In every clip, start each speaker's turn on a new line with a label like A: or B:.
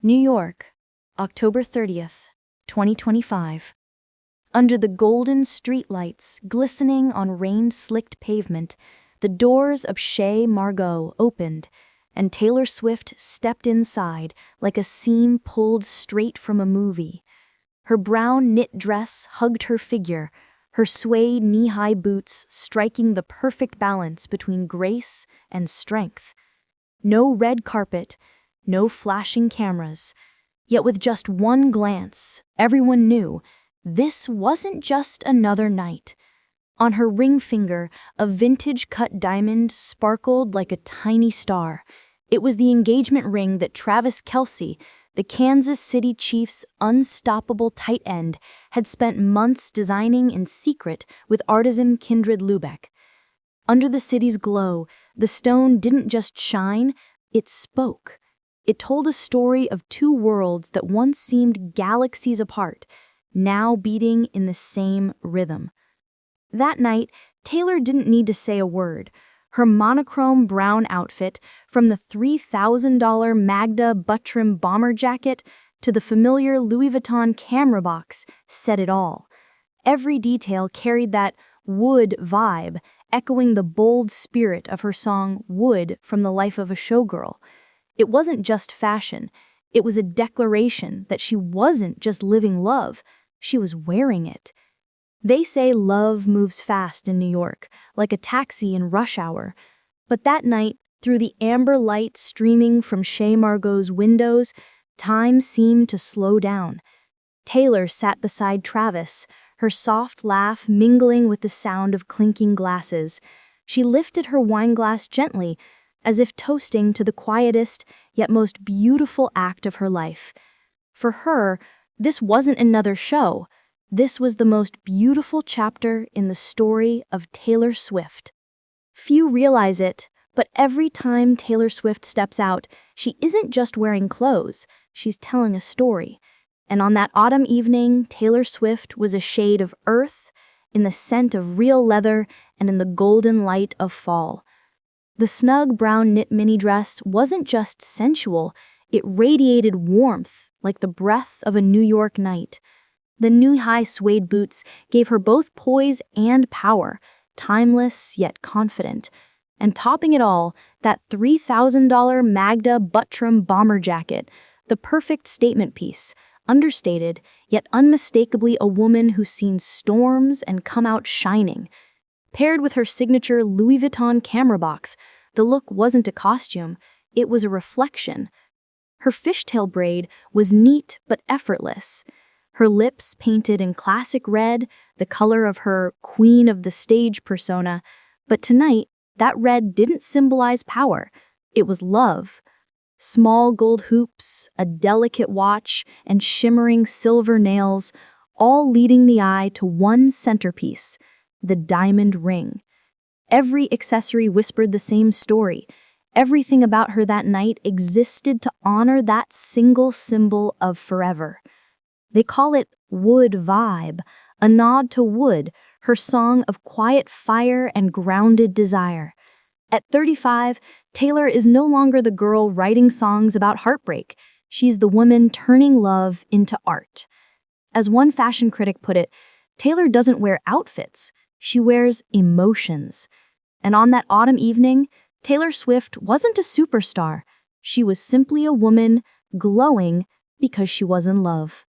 A: New York, October 30th, 2025. Under the golden streetlights glistening on rain-slicked pavement, the doors of Chez Margaux opened, and Taylor Swift stepped inside like a scene pulled straight from a movie. Her brown knit dress hugged her figure, her suede knee-high boots striking the perfect balance between grace and strength. No red carpet, no flashing cameras. Yet with just one glance, everyone knew this wasn't just another night. On her ring finger, a vintage-cut diamond sparkled like a tiny star. It was the engagement ring that Travis Kelce, the Kansas City Chiefs' unstoppable tight end, had spent months designing in secret with artisan Kindred Lubeck. Under the city's glow, the stone didn't just shine, it spoke. It told a story of two worlds that once seemed galaxies apart, now beating in the same rhythm. That night, Taylor didn't need to say a word. Her monochrome brown outfit, from the $3,000 Magda Buttram bomber jacket to the familiar Louis Vuitton camera box, said it all. Every detail carried that wood vibe, echoing the bold spirit of her song Wood from the Life of a Showgirl. It wasn't just fashion, it was a declaration that she wasn't just living love, she was wearing it. They say love moves fast in New York, like a taxi in rush hour. But that night, through the amber light streaming from Chez Margaux's windows, time seemed to slow down. Taylor sat beside Travis, her soft laugh mingling with the sound of clinking glasses. She lifted her wineglass gently, as if toasting to the quietest yet most beautiful act of her life. For her, this wasn't another show. This was the most beautiful chapter in the story of Taylor Swift. Few realize it, but every time Taylor Swift steps out, she isn't just wearing clothes, she's telling a story. And on that autumn evening, Taylor Swift was a shade of earth, in the scent of real leather, and in the golden light of fall. The snug brown knit mini dress wasn't just sensual, it radiated warmth like the breath of a New York night. The knee-high suede boots gave her both poise and power, timeless yet confident. And topping it all, that $3,000 Magda Buttram bomber jacket, the perfect statement piece, understated, yet unmistakably a woman who's seen storms and come out shining. Paired with her signature Louis Vuitton camera box, the look wasn't a costume, it was a reflection. Her fishtail braid was neat but effortless. Her lips painted in classic red, the color of her queen of the stage persona. But tonight, that red didn't symbolize power, it was love. Small gold hoops, a delicate watch, and shimmering silver nails, all leading the eye to one centerpiece, the diamond ring. Every accessory whispered the same story. Everything about her that night existed to honor that single symbol of forever. They call it Wood Vibe, a nod to Wood, her song of quiet fire and grounded desire. At 35, Taylor is no longer the girl writing songs about heartbreak. She's the woman turning love into art. As one fashion critic put it, Taylor doesn't wear outfits, she wears emotions. And on that autumn evening, Taylor Swift wasn't a superstar. She was simply a woman glowing because she was in love.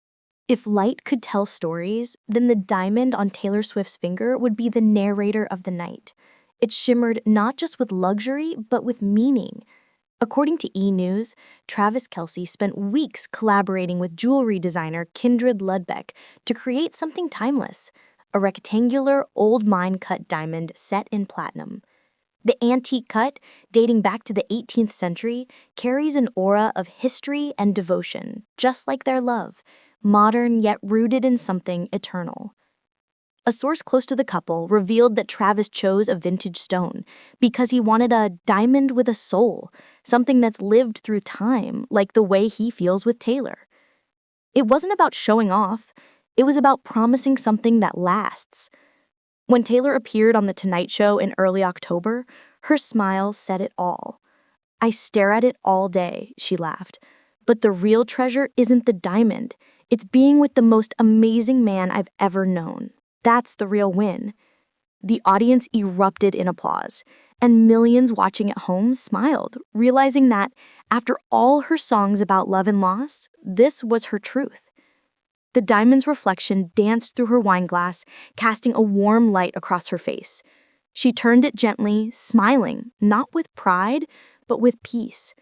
A: If light could tell stories, then the diamond on Taylor Swift's finger would be the narrator of the night. It shimmered not just with luxury, but with meaning. According to E! News, Travis Kelce spent weeks collaborating with jewelry designer Kindred Lubeck to create something timeless, a rectangular, old mine-cut diamond set in platinum. The antique cut, dating back to the 18th century, carries an aura of history and devotion, just like their love, modern yet rooted in something eternal. A source close to the couple revealed that Travis chose a vintage stone because he wanted a diamond with a soul, something that's lived through time, like the way he feels with Taylor. It wasn't about showing off, it was about promising something that lasts. When Taylor appeared on The Tonight Show in early October, her smile said it all. "I stare at it all day," she laughed. But the real treasure isn't the diamond. It's being with the most amazing man I've ever known. That's the real win. The audience erupted in applause, and millions watching at home smiled, realizing that, after all her songs about love and loss, this was her truth. The diamond's reflection danced through her wine glass, casting a warm light across her face. She turned it gently, smiling, not with pride, but with peace.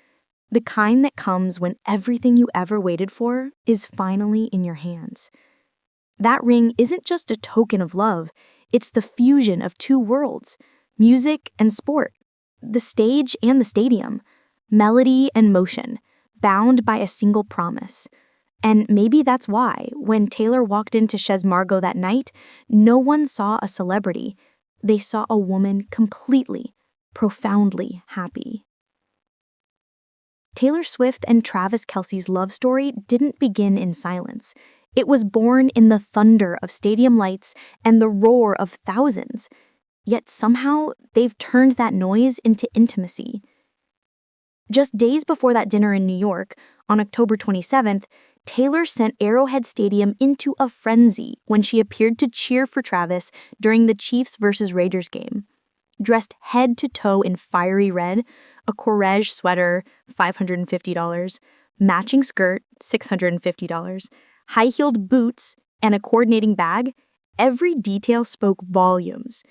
A: The kind that comes when everything you ever waited for is finally in your hands. That ring isn't just a token of love, it's the fusion of two worlds, music and sport, the stage and the stadium, melody and motion, bound by a single promise. And maybe that's why, when Taylor walked into Chez Margaux that night, no one saw a celebrity. They saw a woman completely, profoundly happy. Taylor Swift and Travis Kelce's love story didn't begin in silence. It was born in the thunder of stadium lights and the roar of thousands. Yet somehow, they've turned that noise into intimacy. Just days before that dinner in New York, on October 27th, Taylor sent Arrowhead Stadium into a frenzy when she appeared to cheer for Travis during the Chiefs vs. Raiders game. Dressed head to toe in fiery red, a Courrèges sweater, $550, matching skirt, $650, high-heeled boots, and a coordinating bag, every detail spoke volumes.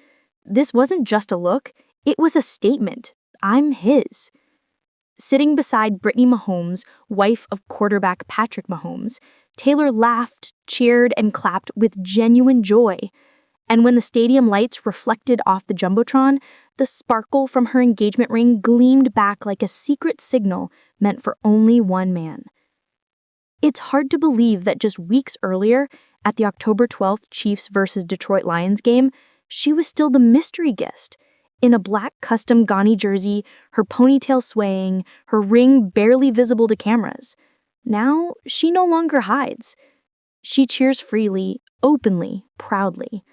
A: This wasn't just a look, it was a statement. I'm his. Sitting beside Brittany Mahomes, wife of quarterback Patrick Mahomes, Taylor laughed, cheered, and clapped with genuine joy. And when the stadium lights reflected off the Jumbotron, the sparkle from her engagement ring gleamed back like a secret signal meant for only one man. It's hard to believe that just weeks earlier, at the October 12th Chiefs vs. Detroit Lions game, she was still the mystery guest. In a black custom Ghani jersey, her ponytail swaying, her ring barely visible to cameras. Now, she no longer hides. She cheers freely, openly, proudly.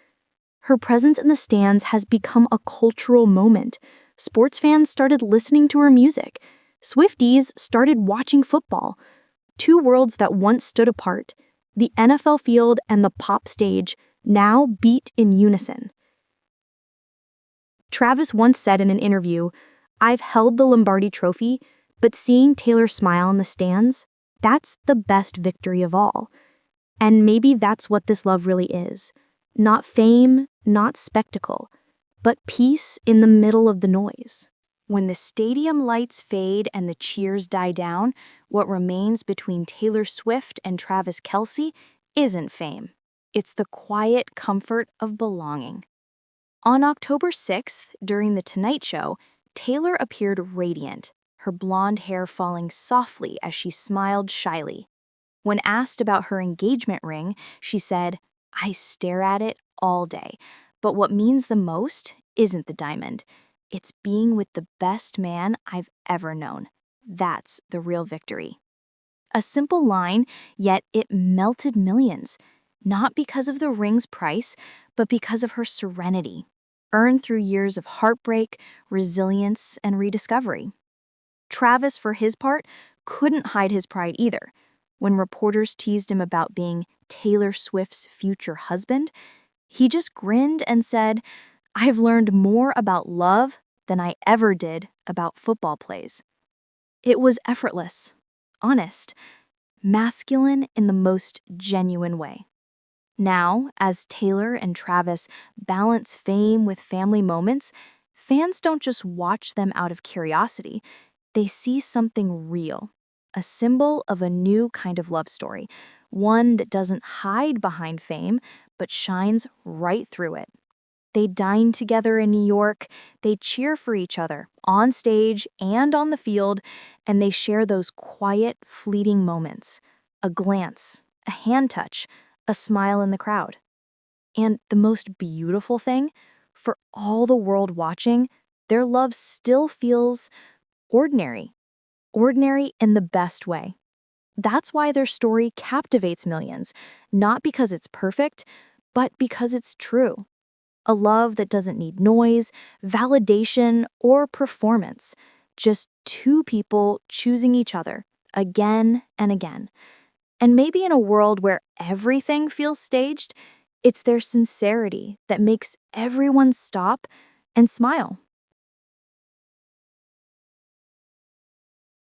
A: Her presence in the stands has become a cultural moment. Sports fans started listening to her music. Swifties started watching football. Two worlds that once stood apart, the NFL field and the pop stage, now beat in unison. Travis once said in an interview, "I've held the Lombardi Trophy, but seeing Taylor smile in the stands, that's the best victory of all." And maybe that's what this love really is. Not fame, not spectacle, but peace in the middle of the noise. When the stadium lights fade and the cheers die down, what remains between Taylor Swift and Travis Kelce isn't fame. It's the quiet comfort of belonging. On October 6th, during The Tonight Show, Taylor appeared radiant, her blonde hair falling softly as she smiled shyly. When asked about her engagement ring, she said, "I stare at it all day, but what means the most isn't the diamond. It's being with the best man I've ever known. That's the real victory." A simple line, yet it melted millions, not because of the ring's price, but because of her serenity, earned through years of heartbreak, resilience, and rediscovery. Travis, for his part, couldn't hide his pride either. When reporters teased him about being Taylor Swift's future husband, he just grinned and said, "I've learned more about love than I ever did about football plays." It was effortless, honest, masculine in the most genuine way. Now, as Taylor and Travis balance fame with family moments, fans don't just watch them out of curiosity. They see something real, a symbol of a new kind of love story, one that doesn't hide behind fame, but shines right through it. They dine together in New York, they cheer for each other, on stage and on the field, and they share those quiet, fleeting moments, a glance, a hand touch, a smile in the crowd. And the most beautiful thing, for all the world watching, their love still feels ordinary. Ordinary in the best way. That's why their story captivates millions, not because it's perfect, but because it's true. A love that doesn't need noise, validation, or performance. Just two people choosing each other, again and again. And maybe in a world where everything feels staged, it's their sincerity that makes everyone stop and smile.